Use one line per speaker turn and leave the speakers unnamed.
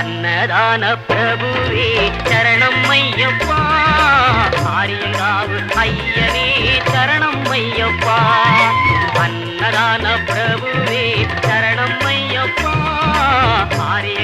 அன்னதான பிரபுவே சரணம் ஐயப்பா, ஆரியங்காவு ஐயனே சரணம் ஐயப்பா. அன்னதான பிரபுவே சரணம் ஐயப்பா, ஆரிய